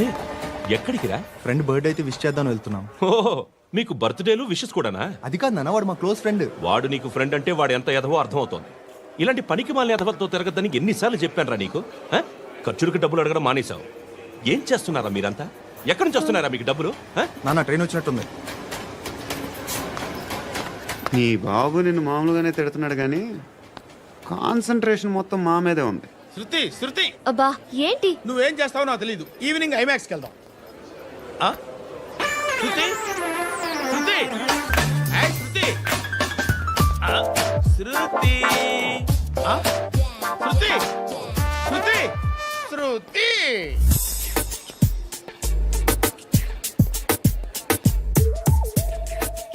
అరే ఎక్కడికి రా? ఫ్రెండ్ బర్త్డే అయితే విష్ చేద్దాం వెళ్తున్నాం. ఓహో, మీకు బర్త్డేలు విషెస్ కూడానా? అది కాదు నాన్న, వాడు మా క్లోజ్ ఫ్రెండ్. వాడు నీకు ఫ్రెండ్ అంటే వాడు ఎంత ఎదవో అర్థమవుతోంది. ఇలాంటి పనికి మాలిన ఎదవలతో తిరగద్దని ఎన్నిసార్లు చెప్పానురా నీకు? ఖర్చులకు డబ్బులు అడగడం మానేశావు. ఏం చేస్తున్నారా మీరంతా? ఎక్కడి నుంచి వస్తున్నారా మీకు డబ్బులు? నాన్న ట్రైన్ వచ్చినట్టుంది. నీ బాబు నిన్ను మామూలుగానే తిడుతున్నాడు కానీ కాన్సన్ట్రేషన్ మొత్తం మా మీదే ఉంది. శృతి అబ్బా ఏంటి? నువ్వేం చేస్తావో నాకు తెలీదు. ఈవినింగ్ ఐమాక్స్కి వెళ్దాం. శృతి శృతి ఏయ్ శృతి శృతి శృతి శృతి శృతి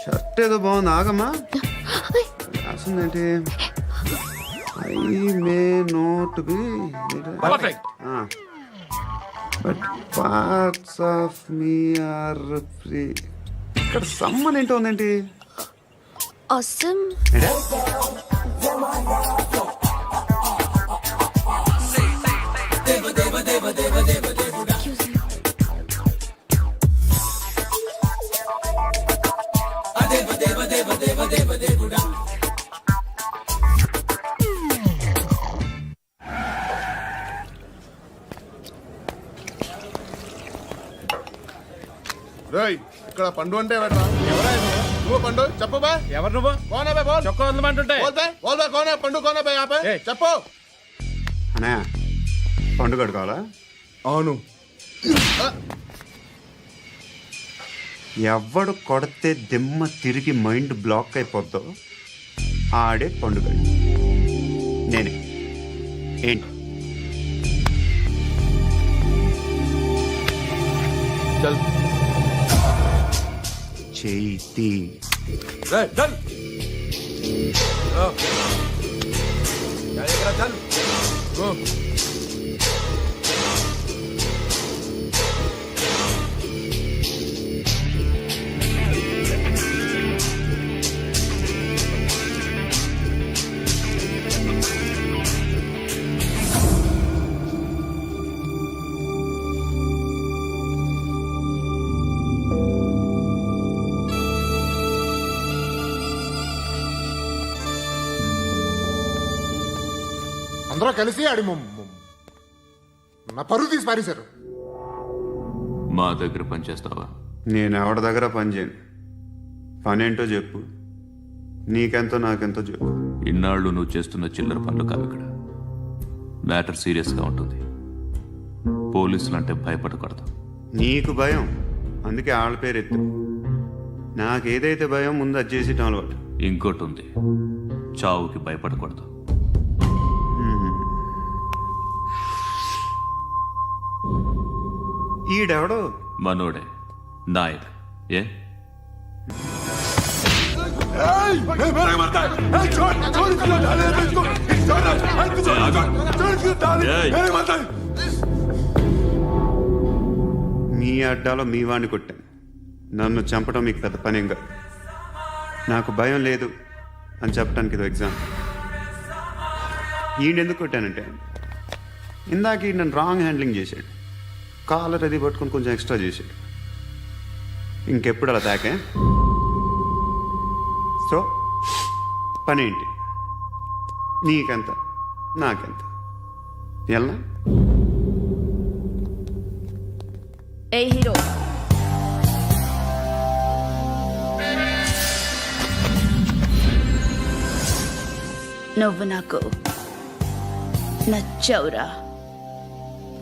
షర్ట్ ఏదో బాగుంది, ఆగమ్మా. రాసిందేంటి? I may not be perfect. But parts of me are free. ఇక్కడ సమ్మన్ ఏంటో ఉందేంటి? అసమ్ ఇక్కడ పండు అంటే ఎవరా? నువ్వు పండు చెప్పు బా. ఎవరు నువ్వు? కోనా బే బోల్. చొక్కా వదలమంటుంటే బోల్ బే కోనా పండు కోనా బే ఆపే చెప్పు. అనే పండుగ కావాలా? అవును. ఎవడు కొడితే దిమ్మ తిరిగి మైండ్ బ్లాక్ అయిపోద్దో ఆడే పండుగ. నేనే. ఏంటి? చల్ చేతి చల్ చల్ గో. అందరూ కలిసి ఆడి నా పరువు తీసి పారేశారు. మా దగ్గర పనిచేస్తావా? నేను ఎవరి దగ్గర పని చేయను. పని ఏంటో చెప్పు. నీకెంతో నాకెంతో చెప్పు. ఇన్నాళ్ళు నువ్వు చేస్తున్న చిల్లర పనులు కావు ఇక్కడ. మ్యాటర్ సీరియస్గా ఉంటుంది. పోలీసులు అంటే భయపడకూడదు. నీకు భయం, అందుకే ఆళ్ళ పేరు ఎత్తు. నాకేదైతే భయం ముందు అది చేసేటం అలవాటు. ఇంకోటి ఉంది, చావుకి భయపడకూడదు. ఈడెవడో మనోడే నాయక్. ఏ మీ అడ్డాలో మీ వాడిని కొట్టాను. నన్ను చంపడం మీకు పెద్ద పనేంగా. నాకు భయం లేదు అని చెప్పడానికి ఇది ఎగ్జామ్. ఈయనెందుకు కొట్టానంటే ఇందాక ఈ నన్ను రాంగ్ హ్యాండ్లింగ్ చేశాడు. కాలర్ అది పట్టుకొని కొంచెం ఎక్స్ట్రా చేశాడు. ఇంకెప్పుడు అలా తాకే. సో పని ఏంటి? నీకెంత నాకెంత ఎలా? ఏ హీరో నువ్వు నాకు నచ్చవురా.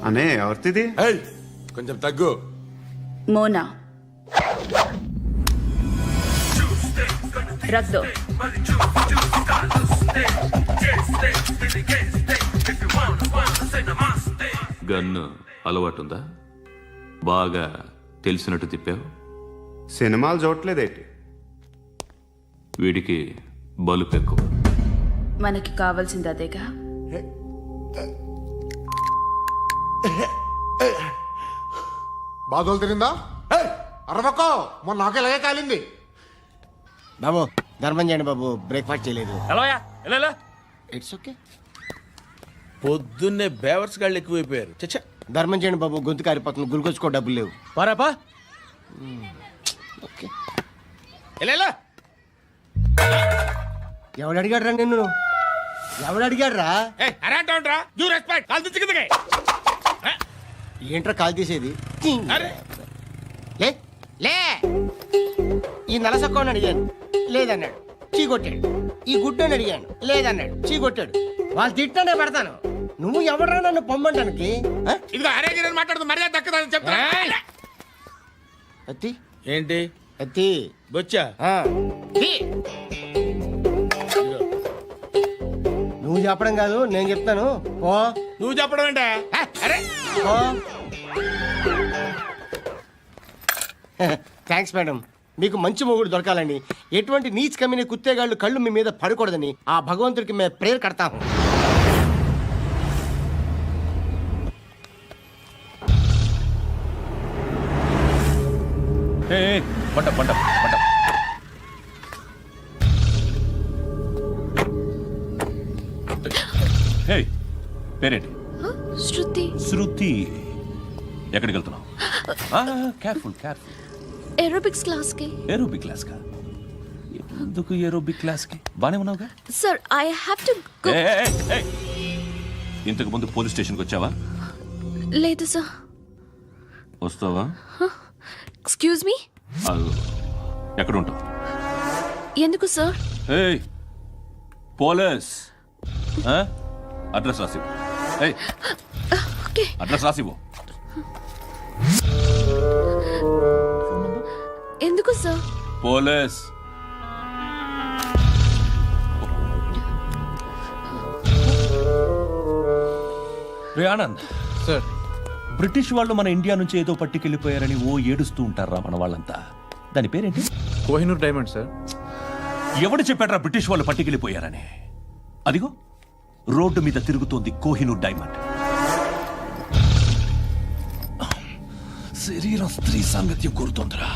అనే ఎవరిది? కొంచెం తగ్గు. మోనా రక్ దో. గన్ను అలవాటుందా? బాగా తెలిసినట్టు తిప్పావు. సినిమాలు చూడట్లేదేంటి? వీడికి బలుపు ఎక్కువ. మనకి కావాల్సింది అదేగా. బాధలు తిరిందా? అరవకో, మొన్న నాకు ఇలాగే కాలింది. బాబు ధర్మం చేయండి బాబు, బ్రేక్ఫాస్ట్ చేయలేదు. ఎలా ఇట్స్ ఓకే. పొద్దున్నే బేవర్స్ గాళ్ళు ఎక్కువైపోయారు. చచ్చా ధర్మం చేయండి బాబు, గొంతు కారిపోతుంది, గురికొచ్చుకో డబ్బులు లేవు. పారాపా ఓకే. ఎలా ఎవడు అడిగాడు రా నిన్ను? ఎవడు అడిగాడు రా? అరే అంటావుంట్రా డ్యూ రెస్పెక్ట్ కాల్ తెచ్చి కిందకి ఏంట్రా కాల్ తీసేది? అరే లే లే. ఈ నలసక్కని అడిగాను, లేదన్నాడు, చీ కొట్టాడు. ఈ గుడ్డని అడిగాను, లేదన్నాడు, చీ కొట్టాడు. వాళ్ళు తిట్టానే పెడతాను. నువ్వు ఎవడరా నన్ను పొమ్మంటానికి? ఆ? ఇదిగో అరే గిరని మాట్లాడుతూ మర్యాద దక్కదని చెప్తా అత్తి ఏంటి అత్తి. బొచ్చా ఆ. తీ. నువ్వు చెప్పడం కాదు, నేను చెప్తాను. పో నువ్వు చెప్పడం ఏంటే అరే పో. Thanks madam. మీకు మంచి మొగుడు దొరకాలని, ఎటువంటి నీచ్ కమ్మిన కుత్తేగాళ్ళు కళ్ళు మీ మీద పడకూడదని ఆ భగవంతుడికి మేము ప్రేయర్ కడతాము. పంట పంట పంట. హే, పేరేంటి? శృతి. శృతి. ఎక్కడికి వెళ్తున్నావు? Careful careful. ఏరోబిక్స్ క్లాస్ కి. ఏరోబిక్ క్లాస్ కా? ఎందుకు ఏరోబిక్ క్లాస్ కి? బానే ఉన్నావుగా? Sir I have to go. ఇంతకు ముందు పోలీస్ స్టేషన్కి వచ్చావా? లేదు సార్. వస్తావా? Excuse me. ఎక్కడ ఉంటావు? ఎందుకు సార్? ఏయ్, పోలీస్. అడ్రస్ రాసివ్వు. ఏయ్, ఓకే. అడ్రస్ రాసివ్వు. ఎందుకు సార్? పోలీస్. రే ఆనంద్ సార్. బ్రిటిష్ వాళ్ళు మన ఇండియా నుంచి ఏదో పట్టుకెళ్ళిపోయారని ఓ ఏడుస్తూ ఉంటారా మన వాళ్ళంతా? దాని పేరేంటి? Kohinoor diamond sir. ఎవడు చెప్పాడ్రా బ్రిటిష్ వాళ్ళు పట్టుకెళ్ళిపోయారని? అదిగో రోడ్డు మీద తిరుగుతోంది కోహినూర్ డైమండ్. శరీరం స్త్రీ సాంగత్యం కోరుతోందిరా.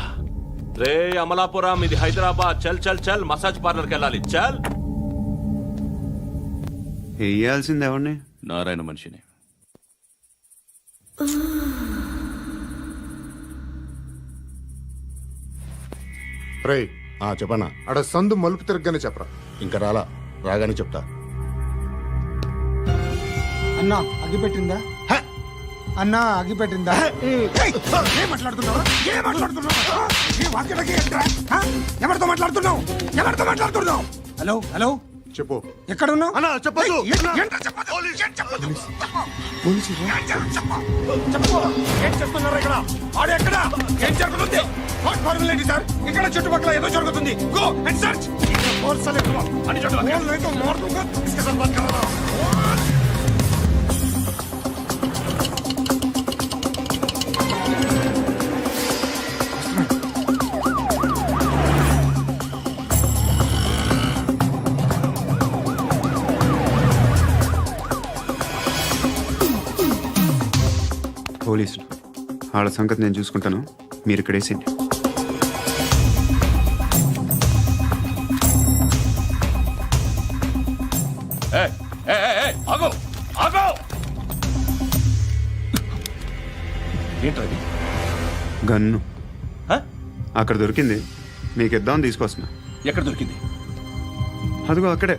రే అమలాపురం, ఇది హైదరాబాద్. చల్ చల్ చల్, మసాజ్ పార్లర్కి వెళ్ళాలి. చల్. వేయాల్సింది ఎవరిని? నారాయణ మనిషిని. రే చెప్పనా, అడ సందు మలుపు తిరగగానే చెప్పరా. ఇంకా రాలా, రాగానే చెప్తా. అన్నా అగిపెట్టిందా? అన్నా అగిపెట్టిందా? ఏం మాట్లాడుతున్నావు? ఏం మాట్లాడుతున్నావు? ఎవరితో మాట్లాడుతున్నావు? ఎవరితో మాట్లాడుతున్నావు? హలో హలో, చెప్పు. ఎక్కడ ఉన్నావు? అన్నా చెప్పదు. ఏం చేస్తున్నారు ఇక్కడ? ఆడు ఎక్కడ? ఏం జరుగుతుంది? వాట్ ఫార్ములేంటి సార్? ఇక్కడ చుట్టుపక్కల ఏదో జరుగుతుంది. Go and search. అని పోలీసులు వాళ్ళ సంగతి నేను చూసుకుంటాను, మీరు ఇక్కడ వేసేయండి. ఏంటది? గన్ను అక్కడ దొరికింది, మీకు ఇద్దామని తీసుకొస్తున్నా. ఎక్కడ దొరికింది? అదిగో అక్కడే.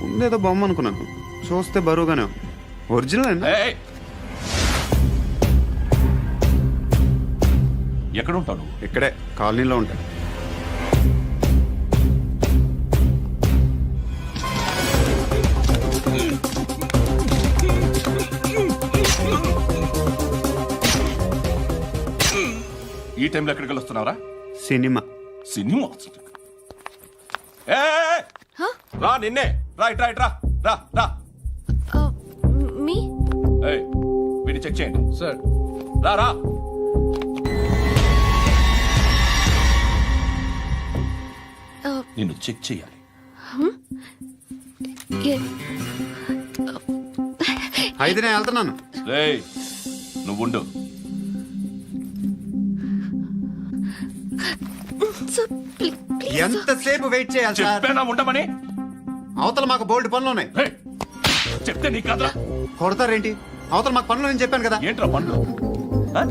ముందేదో బొమ్మ అనుకున్నాను, చూస్తే బరువుగానే ఉంది. ఒరిజినల్ అండి. ఎక్కడ ఉంటావు? ఇక్కడే కాలనీలో ఉంటాను. ఈ టైంలో ఎక్కడికి వస్తున్నావురా? సినిమా. సినిమా? రా నిన్నే. రా ఇట్రా ఇట్రా. రా రా. మీ. వీడిని చెక్ చేయండి సార్. రా రా. నిన్ను చెక్ చేయాలి. అయితే నేను వెళ్తున్నాను. రేయ్, నువ్వు ఉండు. ఎంతసేపు వెయిట్ చేయాలి సార్? చెప్పేనా ఉండమని? అవతల మాకు బోల్డ్ పనులు ఉన్నాయి. చెప్తే నీకు కాదురా. కొడతారేంటి? అవతల మాకు పనులు నేను చెప్పాను కదా. ఏంట్రా పండ్లు ఆ?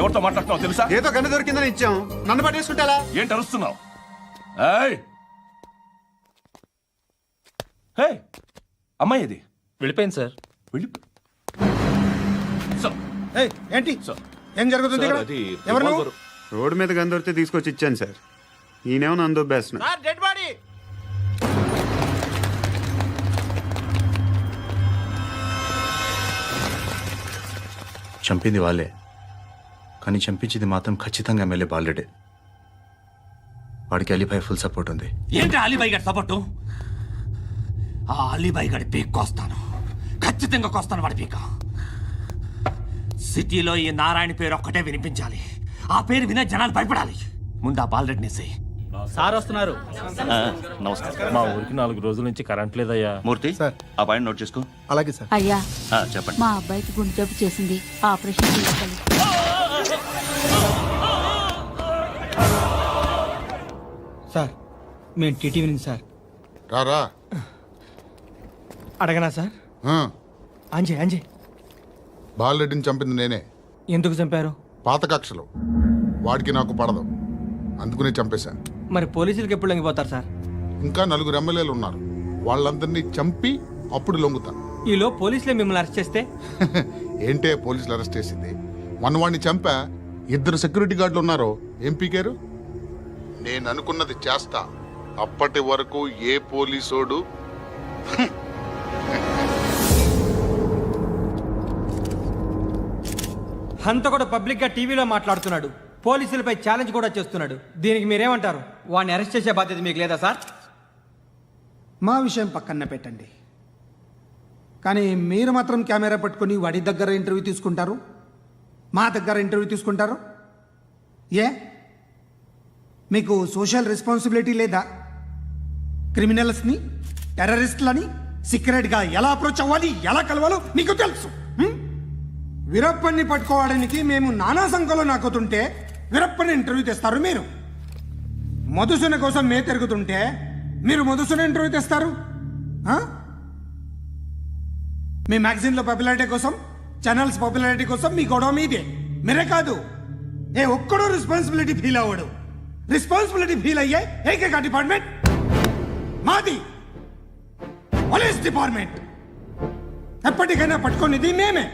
ఎవరితో మాట్లాడుతున్నావు తెలుసా? ఏదో గన్ను దొరికిందని ఇచ్చాం, నన్ను పట్టేసుకుంటా. ఏంటి అరుస్తున్నావు? ఏయ్! హే, అమ్మాయి ఇది వెళ్ళిపోయింది సార్. వెళ్ళి సార్, ఏంటి సార్, ఏం జరుగుతుంది సార్, ఇక్కడ? అది ఎవరు నువ్వు? రివాల్వర్. రోడ్డు మీద గన్ను దొరికితే తీసుకొచ్చి ఇచ్చాను సార్. ఈయనేమో నన్ను దొబ్బేస్తున్నా. Dead body. చంపింది వాళ్ళే, కానీ చంపించింది మాత్రం ఖచ్చితంగా ఎమ్మెల్యే బాలుడే. వాడికి అలీభాయ్ ఫుల్ సపోర్ట్ ఉంది. ఏంటి అలీబాయి గారి సపోర్టు? ఆ అలీబాయి గారి పీక్ కోస్తాను, ఖచ్చితంగా కోస్తాను వాడి పీక. సిటీలో ఈ నారాయణ పేరు ఒక్కటే వినిపించాలి. ఆ పేరు వినే జనాలు భయపడాలి. ముందు ఆ బాలరెడ్డిని సై. సార్ వస్తున్నారు. నమస్కారం. మా ఊరికి 4 రోజుల నుంచి కరెంట్ లేదయ్యా. మూర్తి, సార్. ఆ పాయింట్ నోట్ చేసుకో. అలాగే సార్. అయ్యా, చెప్పండి. మా అబ్బాయికి గుండె జబ్బు చేసింది, ఆపరేషన్ చేయాలి. సార్ మేము టీటీవీ నుంచి సార్. రారా. అడగనా సార్? అంజయ్ బాలరెడ్డిని చంపింది నేనే. ఎందుకు చంపారు? పాత కక్షలు. వాడికి నాకు పడదు, అందుకునే చంపేశాను. మరి పోలీసులకు ఎప్పుడు లొంగిపోతారు సార్? ఇంకా 4 ఎమ్మెల్యేలు ఉన్నారు, వాళ్ళందరినీ చంపి అప్పుడు లొంగుతాను. ఈలో పోలీసులే మిమ్మల్ని అరెస్ట్ చేస్తే? ఏంటే పోలీసులు అరెస్ట్ చేసింది? వాడిని చంపా. 2 సెక్యూరిటీ గార్డులు ఉన్నారు, ఏం పీకారు? నేను అనుకున్నది చేస్తా. అప్పటి వరకు ఏ పోలీసోడు అంత కూడా పబ్లిక్ గా టీవీలో మాట్లాడుతున్నాడు, పోలీసులపై ఛాలెంజ్ కూడా చేస్తున్నాడు. దీనికి మీరేమంటారు? వాడిని అరెస్ట్ చేసే బాధ్యత మీకు లేదా సార్? మా విషయం పక్కన పెట్టండి, కానీ మీరు మాత్రం కెమెరా పట్టుకొని వాడి దగ్గర ఇంటర్వ్యూ తీసుకుంటారు, మా దగ్గర ఇంటర్వ్యూ తీసుకుంటారు. ఏ మీకు సోషల్ రెస్పాన్సిబిలిటీ లేదా? క్రిమినల్స్ని, టెర్రరిస్టులని సీక్రెట్గా ఎలా అప్రోచ్ అవ్వాలి, ఎలా కలవాలో మీకు తెలుసు. వీరప్పన్ని పట్టుకోవడానికి మేము నానా సంఖ్యలో నాకుతుంటే వీరప్పని ఇంటర్వ్యూ తెస్తారు మీరు. మధుసూన కోసం మే తిరుగుతుంటే మీరు మధుసూన ఇంటర్వ్యూ తెస్తారు. మీ మ్యాగజైన్లో పాపులారిటీ కోసం, ఛానల్స్ పాపులారిటీ కోసం మీ గొడవ మీదే. మీరే కాదు, ఏ ఒక్కడో రెస్పాన్సిబిలిటీ ఫీల్ అవ్వడు. రెస్పాన్సిబిలిటీ ఫీల్ అయ్యే ఏకైక డిపార్ట్మెంట్ మాది, పోలీస్ డిపార్ట్మెంట్. ఎప్పటికైనా పట్టుకునేది మేమే.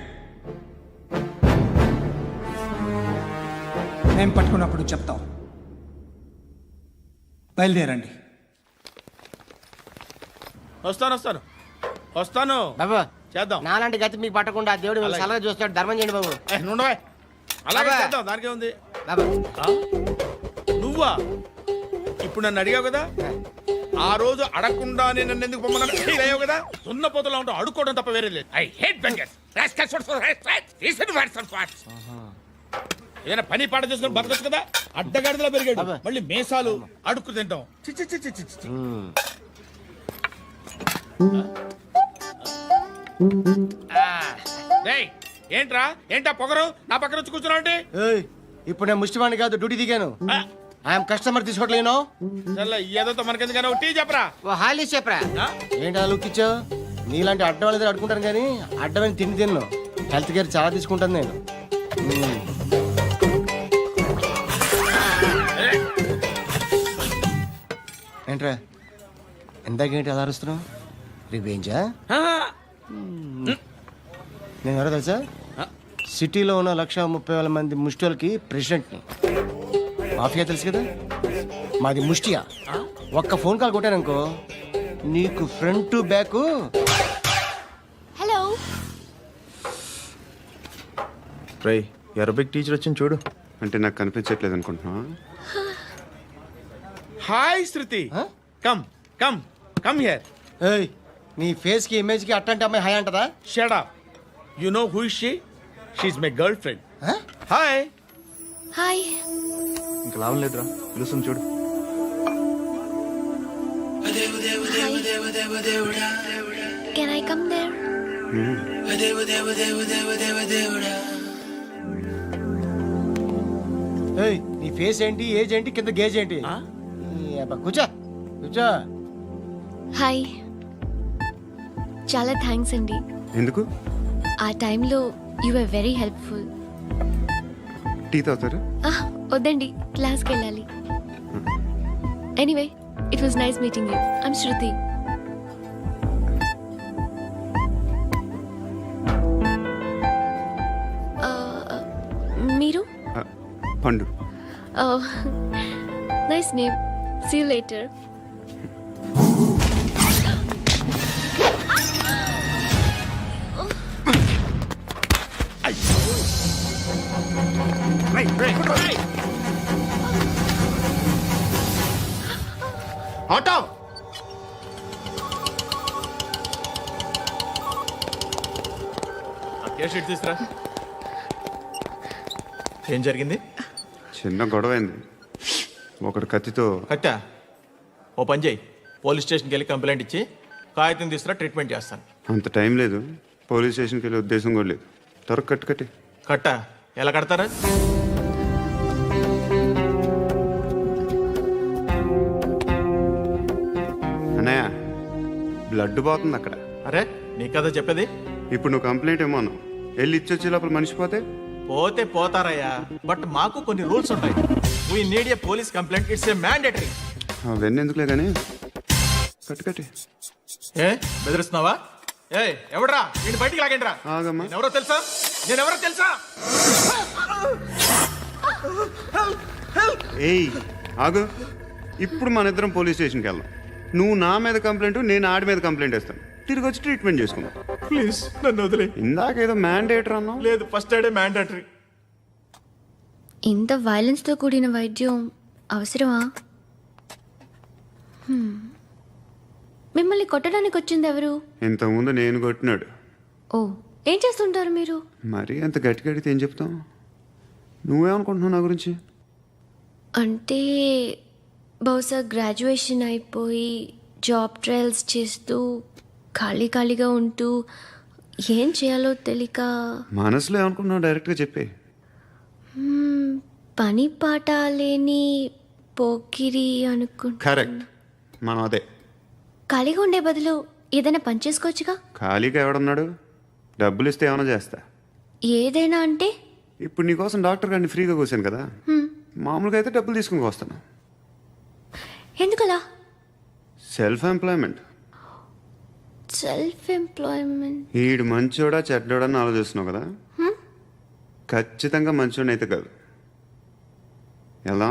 మేము పట్టుకున్నప్పుడు చెప్తాం. బయలుదేరండి. వస్తాను బాబు చేద్దాం. నాలాంటి గతి మీకు పట్టకుండా దేవుడు మిమ్మల్ని సలహా చూస్తాడు. ధర్మం చేయండి బాబు. నుండవే, అలాగే అబ్బా. చేద్దాం, దానికే ఉంది. బాబు నువ్వా ఇప్పుడు నన్ను అడిగావు కదా, ఆ రోజు అడగకుండానే నన్ను ఎందుకు పొమ్మన్నాను ఫీల్ అయ్యావు కదా. సున్న పోతలో ఉంటావు, అడుక్కోవడం తప్ప వేరే లేదు. I hate bangers. ఏదైనా పని పాట చేసుకుని బతకొచ్చు కదా. అడ్డగాడిదలా పెరిగాడు, మళ్ళీ మేసాలు అడుక్కు తింటాం. చి చి చి చి చి చి. రేయ్, ఏంట్రా ఏంటా పొగరు నా పక్కన వచ్చి కూర్చున్నావు అంటే? ఇప్పుడు నేను ముష్టివాణి కాదు, డ్యూటీ దిగాను. ఐఎమ్ కస్టమర్ తీసుకోవట్లేను. ఏదో మనకెందుకైనా టీ చెప్పరా. ఓ హాలీ చెప్పరా. ఏంటి అలా లుక్ ఇచ్చావు? నీలాంటి అడ్డం వాళ్ళ దగ్గర అడుకుంటాను, కానీ అడ్డమైన తిండి తిన్ను. హెల్త్ కేర్ చాలా తీసుకుంటాను నేను. ఏంట్రా ఎందాకేంటి అలా అరుస్తున్నావు? రివేంజా? నేను ఎవరో తెలుసా? సిటీలో ఉన్న 130,000 మంది ముష్టిలకి ప్రెసిడెంట్ని. మాఫియా తెలుసు కదా, మాది ముష్టియా. ఒక్క ఫోన్ కాల్ కొట్టాననుకో, నీకు ఫ్రంట్ టు బ్యాక్. హలో, రై అరబిక్ టీచర్ వచ్చింది చూడు. అంటే నాకు కనిపించట్లేదు అనుకుంటున్నా. Hi Shruti, come come come here. ఏయ్, నీ ఫేస్ కి ఇమేజ్ కి అట్టంటే అమ్మాయి హాయ్ అంటదా? Shut up. You know who is she? She is my girl friend. Hi. Hi. ఇంకా లాభం లేదురా, పిలుస్తుంది చూడు. Can I come there? ఏయ్, నీ ఫేస్ ఏంటి, ఏజ్ ఏంటి, కింద గేజ్ ఏంటి? కూర్చో కూర్చో. హాయ్, చాలా థ్యాంక్స్ అండి. ఎందుకు? ఆ టైంలో you are very helpful. Tea తాగుతారా? వద్దండి, క్లాస్కి వెళ్ళాలి. Anyway, it was nice meeting you. I'm Shruti. మీరు? పండు. Nice name. See you later. Auto seat తీసురా. ఏం జరిగింది? చిన్న గొడవ అయింది. ఒకడు కత్తితో. కట్టా, ఓ పని చేయి, పోలీస్ స్టేషన్కి వెళ్ళి కంప్లైంట్ ఇచ్చి కాగితం తీసుకురా, ట్రీట్మెంట్ చేస్తాను. అంత టైం లేదు, పోలీస్ స్టేషన్కి వెళ్ళే ఉద్దేశం కూడా లేదు. త్వరగా కట్టి. కట్టా ఎలా కడతారా? అన్నయ్య, బ్లడ్ పోతుంది అక్కడ. అరే నీ కదా చెప్పేది. ఇప్పుడు నువ్వు కంప్లైంట్ ఏమో అన్నావు. వెళ్ళి ఇచ్చొచ్చే లోపల మనిషి పోతే పోతే పోతారయ్యా, బట్ మాకు కొన్ని రూల్స్ ఉంటాయి. We need a police complaint, it's a mandatory. అవన్నీ ఎందుకులే కానీ కట్టి. ఏ బెదిరిస్తున్నావా? ఏ ఎవడ్రా నేను బయటికి లాగండి రా. ఆగమ్మా. ఎవరో తెలుసా? నేనెవరో తెలుసా? ఏయ్ ఆగు. ఇప్పుడు మన ఇద్దరం పోలీస్ స్టేషన్కి వెళ్దాం. నువ్వు నా మీద కంప్లైంట్, నేను ఆడి మీద కంప్లైంట్ వేస్తాను. తిరిగి వచ్చి ట్రీట్మెంట్ చేసుకుందాం. ప్లీజ్ నన్ను వదిలే. ఇందాకేదో మ్యాండేటర్ అన్నావు. లేదు, ఫస్ట్ ఎయిడే మ్యాండేటరీ. ఇంత వైలెన్స్తో కూడిన వైద్యం అవసరమా? మిమ్మల్ని కొట్టడానికి వచ్చింది ఎవరు? ఇంతకుముందు నేను కొట్టినాడు. ఓ, ఏం చేస్తుంటారు మీరు? మరీ అంత గట్టిగా అడిగితే ఏం చెప్తాం? నువ్వేమనుకుంటున్నావు నా గురించి? అంటే బహుశా గ్రాడ్యుయేషన్ అయిపోయి జాబ్ ట్రయల్స్ చేస్తూ ఖాళీగా ఉంటూ ఏం చేయాలో తెలియక. మనసులో ఏమనుకుంటున్నావు డైరెక్ట్గా చెప్పే. పని పాట లేని పోకిరి అనుకుంటా. కరెక్ట్, మనం అదే. ఖాళీగా ఉండే బదులు ఏదైనా పని చేసుకోవచ్చుగా. ఖాళీగా ఎవడన్నాడు? డబ్బులు ఇస్తే ఏమైనా చేస్తా. ఏదైనా అంటే? ఇప్పుడు నీకోసం డాక్టర్ గారిని ఫ్రీగా కూర్చాను కదా, మామూలుగా అయితే డబ్బులు తీసుకుని వస్తాను. ఎందుకలా? Self employment. Self employment. ఈడు మంచోడా చెడ్డోడా అని ఆలోచిస్తున్నావు కదా. ఖచ్చితంగా మంచోడని అయితే కాదు. ఎలా?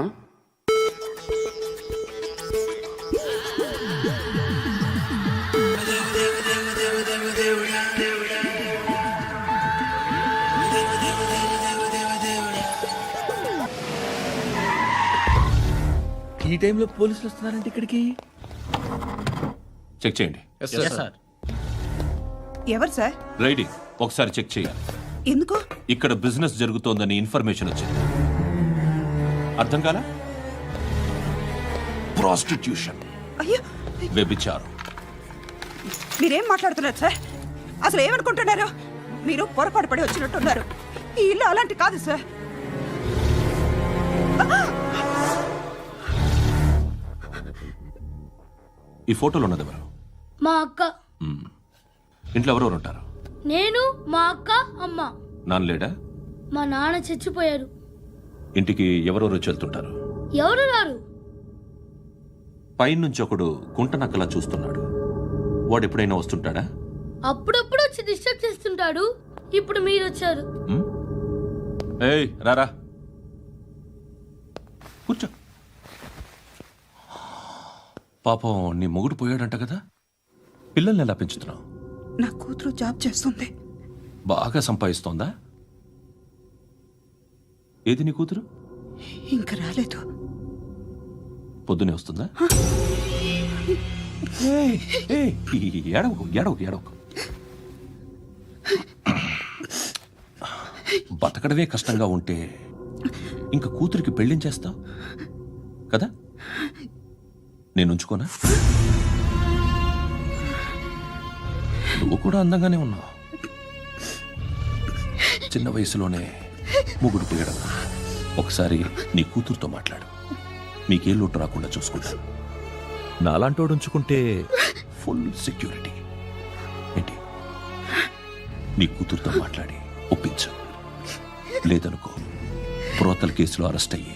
ఈ టైంలో పోలీసులు వస్తున్నారంటే ఇక్కడికి. చెక్ చేయండి. ఎవరు సార్? రైడింగ్ ఒకసారి చెక్ చేయాలి. ఎందుకు? ఇక్కడ బిజినెస్ జరుగుతోందని ఇన్ఫర్మేషన్ వచ్చింది. అర్థం కాలా? ప్రాస్టిట్యూషన్, అయ్యో, వ్యభిచారం. మీరేం మాట్లాడుతున్నారు సార్? అసలు ఏమనుకుంటున్నారు? మీరు పొరపాటు పడి వచ్చినట్టున్నారు. ఈ ఇల్లు అలాంటి కాదు సార్. ఈ ఫోటోలో ఉన్నది ఎవరు? మా అక్క. ఇంట్లో ఎవరెవరు ఉంటారు? నేను, మా అక్క, అమ్మ. నాన్న లేడా? మా నాన్న చచ్చిపోయారు. ఇంటికి ఎవరెవరు వచ్చి వెళ్తుంటారు? ఎవరు రారు. పైనుంచి ఒకడు గుంట నక్కలా చూస్తున్నాడు. వాడు ఎప్పుడైనా వస్తుంటాడా? అప్పుడప్పుడు వచ్చి డిస్టర్బ్ చేస్తుంటాడు. ఇప్పుడు మీరు వచ్చారు. ఏయ్ రారా, కూర్చో. పాపం నీ మొగుడు పోయాడంట కదా, పిల్లల్ని ఎలా పెంచుతున్నావు? నా కూతురు జాబ్ చేస్తుంది. బాగా సంపాదిస్తోందా? ఏది నీ కూతురు? ఇంకా రాలేదు. పొద్దునే వస్తుందా? ఏడవకు ఏడవకు ఏడవకు. బతకడమే కష్టంగా ఉంటే ఇంకా కూతురికి పెళ్ళించేస్తావు కదా? నేను ఉంచుకోనా? నువ్వు కూడా అందంగానే ఉన్నావు. చిన్న వయసులోనే ముగుడు పోయడం. ఒకసారి నీ కూతురుతో మాట్లాడు, మీకే లోటు రాకుండా చూసుకుంటాను. నాలాంటోడు ఉంచుకుంటే ఫుల్ సెక్యూరిటీ. ఏంటి నీ కూతురుతో మాట్లాడి ఒప్పించు. లేదనుకో ప్రోతల కేసులో అరెస్ట్ అయ్యి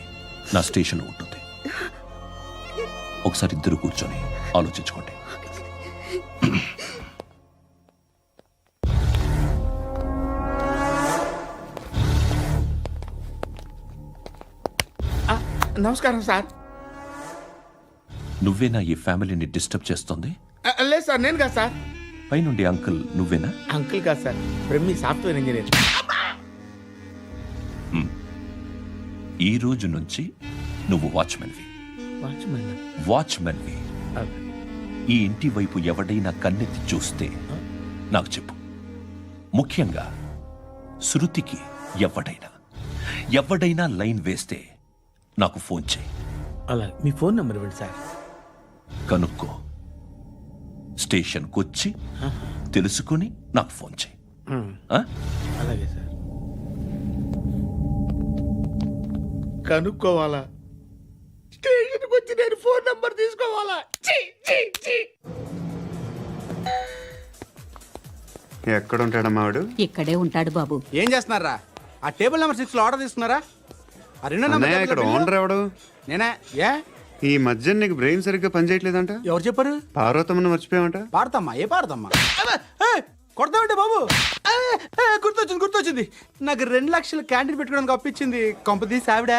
నా స్టేషన్లో ఉంటుంది. ఒకసారి ఇద్దరు కూర్చొని ఆలోచించుకోండి. నమస్కారం సార్. నువ్వేనా ఈ ఫ్యామిలీని డిస్టర్బ్ చేస్తోంది? లేదు సార్, నేను కాదు సార్. పైనుండి అంకుల్ నువ్వేనా? అంకుల్ కాదు సార్, బ్రహ్మి సాఫ్ట్వేర్ ఇంజనీర్. ఈ రోజు నుంచి నువ్వు వాచ్మెన్వి. వాచ్మెన్వి. ఈ ఇంటి వైపు ఎవడైనా కన్నెత్తి చూస్తే నాకు చెప్పు. ముఖ్యంగా శృతికి ఎవడైనా లైన్ వేస్తే నాకు ఫోన్ చేయి. అలా మీ ఫోన్ నెంబర్ ఇవ్వండి సార్. కనుక్కో, స్టేషన్కి వచ్చి తెలుసుకుని నాకు ఫోన్ చేయి. ఆ? అలాగే సార్. కనుక్కోవాలా? స్టేషన్కి వచ్చి నేను ఫోన్ నంబర్ తీసుకోవాలా? ఎక్కడ ఉంటాడమ్మా వాడు? ఇక్కడే ఉంటాడు బాబు. ఏం చేస్తున్నారా? ఆ టేబుల్ నెంబర్ 6 లో ఆర్డర్ తీసుకున్నారా? ఆ రెండో నెంబర్ అన్నయ్య, ఇక్కడ ఓనర్ ఎవడు? నేనే. ఏ ఈ మధ్య నీకు బ్రెయిన్ సరిగ్గా పనిచేయట్లేదంట. ఎవరు చెప్పారు? పార్వతమ్మను మర్చిపోయామంట. పాడతామ్మా? ఏ పాడతామ్మా? కొడతామంటే బాబు. గుర్తొచ్చింది. నాకు 2 లక్షలు క్యాంటీన్ పెట్టుకోవడానికి అప్పించింది కొంపదీసి ఆవిడ.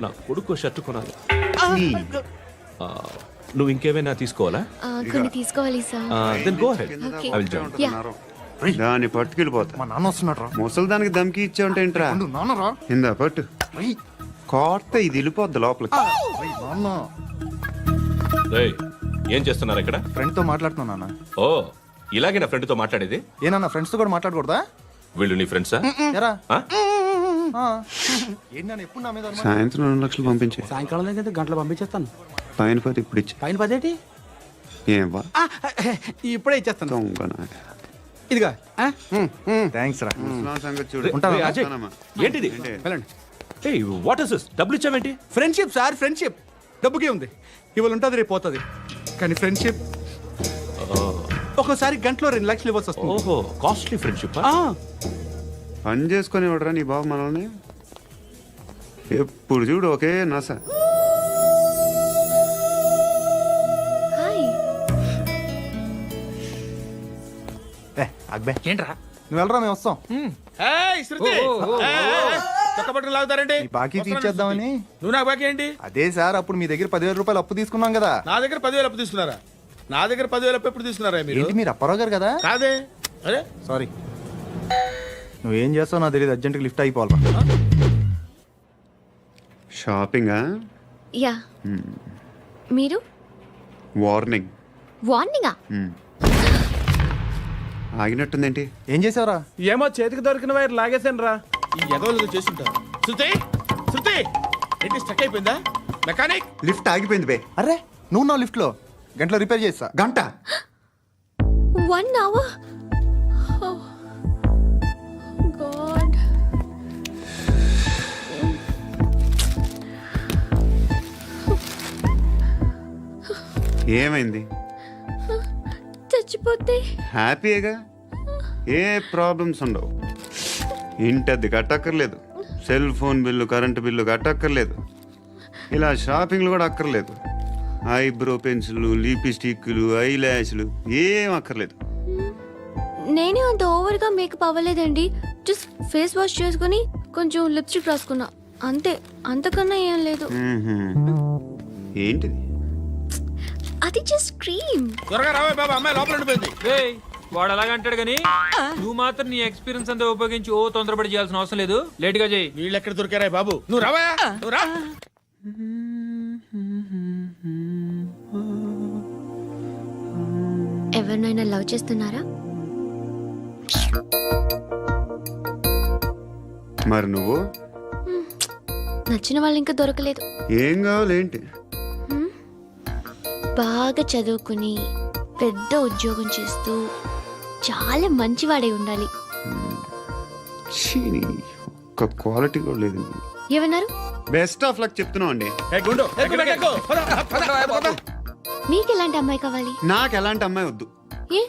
నా కొడుకు షర్ట్ కొనాలి. నువ్వు ఇంకేమైనా తీసుకోవాలా? కొన్ని తీసుకోవాలి sir. Then go ahead. I will join. దాన్ని పట్టుకెళ్ళిపోతా. మా నాన్న వస్తున్నాడు రా. ముసలి దానికి దమ్కి ఇచ్చావుంటేంట్రా? నాన్నరా ఇందా పట్టు. కోర్త ఇది వెళ్ళిపోద్ది లోపలికి. నాన్న రేయ్, ఏం చేస్తున్నారు ఇక్కడ? ఫ్రెండ్ తో మాట్లాడుతున్నా నాన్న. ఓ, ఇలాగే నా ఫ్రెండ్తో మాట్లాడేది? ఏనా ఫ్రెండ్స్ తో కూడా మాట్లాడకూడదా? వీళ్ళు నీ ఫ్రెండ్సా? ఎరా ఆ? ఏంటి నాన్న ఎప్పుడు నా మీద అనుమానం? సాయంత్రం 2 లక్షలు పంపించే. సాయంకాలం దగ్గర గంటలు పంపించేస్తాను. పైన 10 ఇప్పుడు ఇచ్చే. పైన 10 ఏంటి? ఏం వా ఇప్పుడే ఇచ్చేస్తాను. దొంగనా. ఇదిగా థ్యాంక్స్ రా. ముసలాం సంగతి చూడు. రేయ్, అజయ్, ఉంటానమ్మా. ఏంటిది? వెళ్ళండి. ఏయ్, వాట్ ఇస్ దిస్? డబ్బులు ఇచ్చావేంటి? Friendship sir, friendship. డబ్బుకే ఉంది. ఇవాళ ఉంటుంది, రేపు పోతుంది. కానీ ఫ్రెండ్షిప్ ఒక్కోసారి గంటలో 2 లక్షలు ఇవ్వాల్సి వస్తుంది. ఓహో, కాస్ట్లీ ఫ్రెండ్షిప్. పని చేసుకొని ఇవ్వడరా నీ బాబు మనల్ని? ఎప్పుడు చూడు ఒకే నస. హాయ్. అక్బే ఏంట్రా? నువ్వు వెళ్ళరా, మేము వస్తాం. ఏయ్, శృతి! చొక్కా పట్టుకుని లాగుతారేంటి? ఈ బాకీ తీర్చేద్దామని. నువ్వు నాకు బాకీ ఏంటి? అదే సార్, అప్పుడు మీ దగ్గర 10,000 రూపాయలు అప్పు తీసుకున్నాం కదా. నా దగ్గర 10,000 అప్పు తీసుకున్నారా? నా దగ్గర 10,000 అప్పు ఎప్పుడు తీసుకున్నారా మీరు? ఏంటి మీరు అప్పారావు గారు కదా? కాదే. అరే సారీ. నువ్వేం చేస్తావు నాకు తెలియదు, అర్జెంట్గా లిఫ్ట్ అయిపోవాలరా. షాపింగా? యా. మీరు? వార్నింగ్. వార్నింగా? ఆగినట్టుందేంటి? ఏం చేసావురా? ఏమో చేతికి దొరికిన వైర్ లాగేసాను రా. ఈ ఎదవలు చేస్తుంటారు. శృతి! శృతి! ఏంటి స్టక్ అయిపోయిందా? మెకానిక్! లిఫ్ట్ ఆగిపోయింది బే. అరే నువ్వు నా లిఫ్ట్ లో గంటలో రిపేర్ చేస్తా. గంట? 1 hour? Oh. God. ఏమైంది? చచ్చిపోతే? హ్యాపీగా, ఏ ప్రాబ్లమ్స్ ఉండవు. ఇంటి అద్దె కట్టక్కర్లేదు, cell phone bill, current bill కట్టక్కర్లేదు, ఇలా షాపింగ్లు కూడా అక్కర్లేదు. ఐబ్రో పెన్సిల్లు, లిప్స్టిక్లు, ఐ ల్యాష్లు ఏం అక్కర్లేదు. నేనే అంత ఓవర్గా మేకప్ అవ్వలేదండి. జస్ట్ ఫేస్ వాష్ చేసుకుని కొంచెం లిప్స్టిక్ రాసుకున్నా అంతే. అంతకన్నా ఏం లేదు. ఏంటిది? అది జస్ట్ క్రీమ్. త్వరగా రావే బాబా, అమ్మాయి లోపల ఉండిపోయింది. వాడు అలాగంటాడు కానీ నువ్వు మాత్రం నీ ఎక్స్పీరియన్స్ అంతా ఉపయోగించి తొందరపడి చేయాల్సిన అవసరం లేదు. లేట్ గా చేయి. వీళ్ళు ఎక్కడ దొరికారా బాబు? నువ్వు రావా, నువ్వు రా. ఎవరినైనా లవ్ చేస్తున్నారా? మరి నువ్వు? నచ్చిన వాళ్ళు ఇంకా దొరకలేదు. ఏం కావాలి ఏంటి? బాగా చదువుకుని పెద్ద ఉద్యోగం చేస్తూ చాలా మంచివాడై ఉండాలి. ఒక్క క్వాలిటీ కూడా లేదు. ఏమన్నారు? బెస్ట్ ఆఫ్ లక్ చెప్తున్నావు అండి. మీకు ఎలాంటి అమ్మాయి కావాలి? నాకు ఎలాంటి అమ్మాయి వద్దు. ఏ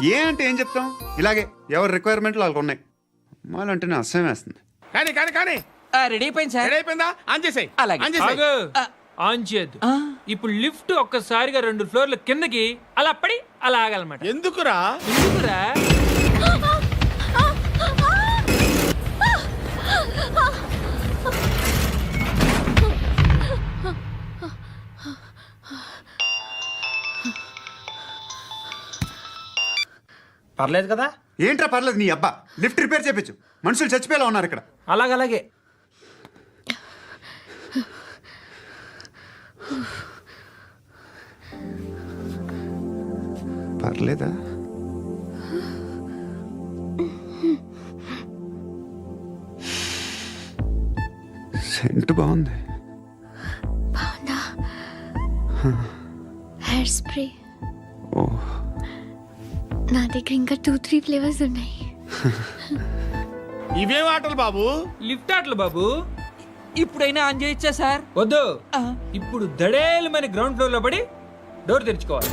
ఏ అంటే ఏం చెప్తాం, ఇలాగే ఎవరి రిక్వైర్మెంట్లు వాళ్ళకు ఉన్నాయి. అమ్మాయిలంటేనే అసహ్యం వేస్తుంది. కానీ కానీ కానీ రెడీ అయిపోయింది సార్. రెడీ అయిపోయిందా? ఆన్ చేసేయ్. అలాగే. ఆన్ చేసేయ్. ఆన్ చేయద్దు. ఇప్పుడు లిఫ్ట్ ఒక్కసారిగా 2 ఫ్లోర్ల కిందకి అలా పడి అలా ఆగాలన్నమాట. ఎందుకురా? ఎందుకురా? పర్లేదు కదా? ఏంట్రా పర్లేదు నీ అబ్బా, లిఫ్ట్ రిపేర్ చేయించు. మనుషులు చచ్చిపోయేలా ఉన్నారు ఇక్కడ. అలాగే పర్లేదా? సెంట్ బాగుంది. బాగుందా? హెయిర్ స్ప్రే ఓ, నా దగ్గర ఇంకా 2-3 ఫ్లేవర్స్ ఉన్నాయి. ఇవేం ఆటలు బాబు? లిఫ్ట్ ఆటలు బాబు. ఇప్పుడైనా ఆన్ చేయొచ్చా సార్? వద్దు. ఇప్పుడు దడేలమైన గ్రౌండ్ ఫ్లోర్ లో పడి డోర్ తెరుచుకోవాలి.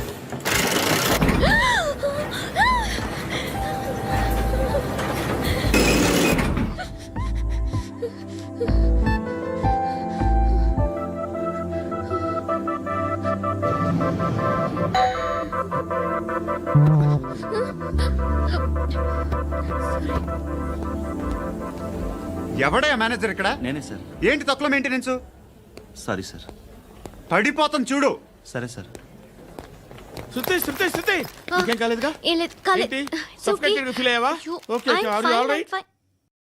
ఎవడయ్యా మేనేజర్ ఇక్కడ? నేనే సార్. ఏంటి తక్కువ మెయింటెనెన్స్? Sorry sir. పడిపోతాం చూడు. సరే సార్. శృతి శృతి శృతి, ఇంకేం కాలేదుగా? ఏం లేదు, కాలేదు. ఏంటి? Suffocated గా feel అయ్యావా? Okay, okay. Are you all right?